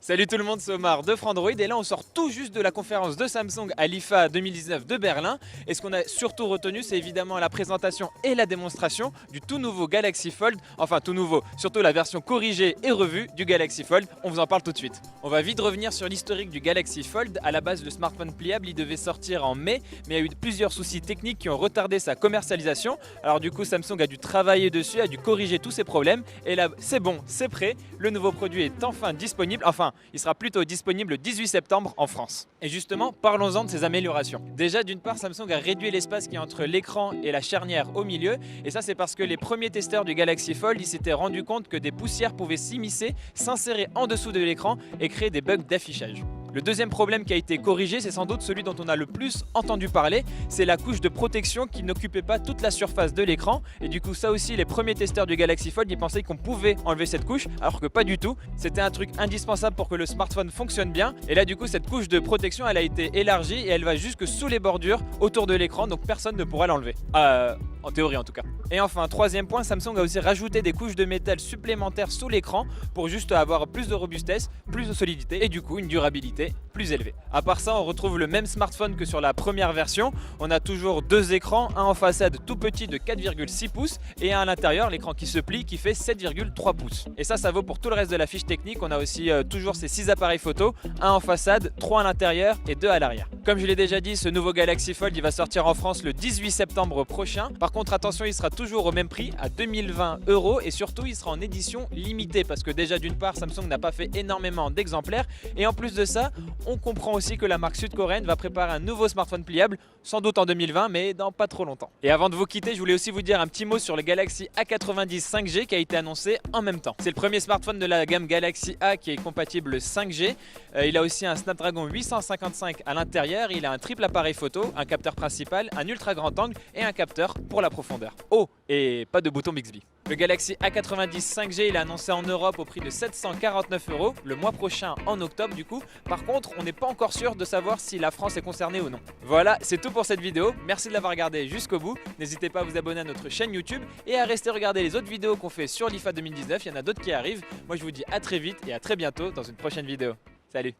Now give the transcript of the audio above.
Salut tout le monde, c'est Omar de Frandroid et là on sort tout juste de la conférence de Samsung à l'IFA 2019 de Berlin. Et ce qu'on a surtout retenu, c'est évidemment la présentation et la démonstration du tout nouveau Galaxy Fold. Enfin tout nouveau, surtout la version corrigée et revue du Galaxy Fold. On vous en parle tout de suite. On va vite revenir sur l'historique du Galaxy Fold. À la base, le smartphone pliable, il devait sortir en mai, mais il y a eu plusieurs soucis techniques qui ont retardé sa commercialisation. Alors du coup, Samsung a dû travailler dessus, a dû corriger tous ces problèmes. Et là, c'est bon, c'est prêt. Le nouveau produit est enfin disponible. Enfin, il sera plutôt disponible le 18 septembre en France. Et justement, parlons-en de ces améliorations. Déjà, d'une part, Samsung a réduit l'espace qui est entre l'écran et la charnière au milieu. Et ça, c'est parce que les premiers testeurs du Galaxy Fold, ils s'étaient rendus compte que des poussières pouvaient s'immiscer, s'insérer en dessous de l'écran et créer des bugs d'affichage. Le deuxième problème qui a été corrigé, c'est sans doute celui dont on a le plus entendu parler, c'est la couche de protection qui n'occupait pas toute la surface de l'écran. Et du coup, ça aussi, les premiers testeurs du Galaxy Fold, ils pensaient qu'on pouvait enlever cette couche, alors que pas du tout. C'était un truc indispensable pour que le smartphone fonctionne bien. Et là, du coup, cette couche de protection, elle a été élargie et elle va jusque sous les bordures autour de l'écran, donc personne ne pourra l'enlever. En théorie en tout cas. Et enfin, troisième point, Samsung a aussi rajouté des couches de métal supplémentaires sous l'écran pour juste avoir plus de robustesse, plus de solidité et du coup une durabilité plus élevée. À part ça, on retrouve le même smartphone que sur la première version. On a toujours deux écrans, un en façade tout petit de 4,6 pouces et un à l'intérieur, l'écran qui se plie qui fait 7,3 pouces. Et ça vaut pour tout le reste de la fiche technique. On a aussi toujours ces 6 appareils photo, un en façade, 3 à l'intérieur et 2 à l'arrière. Comme je l'ai déjà dit, ce nouveau Galaxy Fold, il va sortir en France le 18 septembre prochain. Par contre, attention, il sera toujours au même prix, à 2020 € et surtout, il sera en édition limitée parce que déjà, d'une part, Samsung n'a pas fait énormément d'exemplaires et en plus de ça, on comprend aussi que la marque sud-coréenne va préparer un nouveau smartphone pliable, sans doute en 2020, mais dans pas trop longtemps. Et avant de vous quitter, je voulais aussi vous dire un petit mot sur le Galaxy A90 5G qui a été annoncé en même temps. C'est le premier smartphone de la gamme Galaxy A qui est compatible 5G. Il a aussi un Snapdragon 855 à l'intérieur. Il a un triple appareil photo, un capteur principal, un ultra grand angle et un capteur pour la profondeur. Oh, et pas de bouton Bixby. Le Galaxy A90 5G, il est annoncé en Europe au prix de 749 € le mois prochain en octobre du coup. Par contre, on n'est pas encore sûr de savoir si la France est concernée ou non. Voilà, c'est tout pour cette vidéo. Merci de l'avoir regardé jusqu'au bout. N'hésitez pas à vous abonner à notre chaîne YouTube et à rester regarder les autres vidéos qu'on fait sur l'IFA 2019. Il y en a d'autres qui arrivent. Moi, je vous dis à très vite et à très bientôt dans une prochaine vidéo. Salut!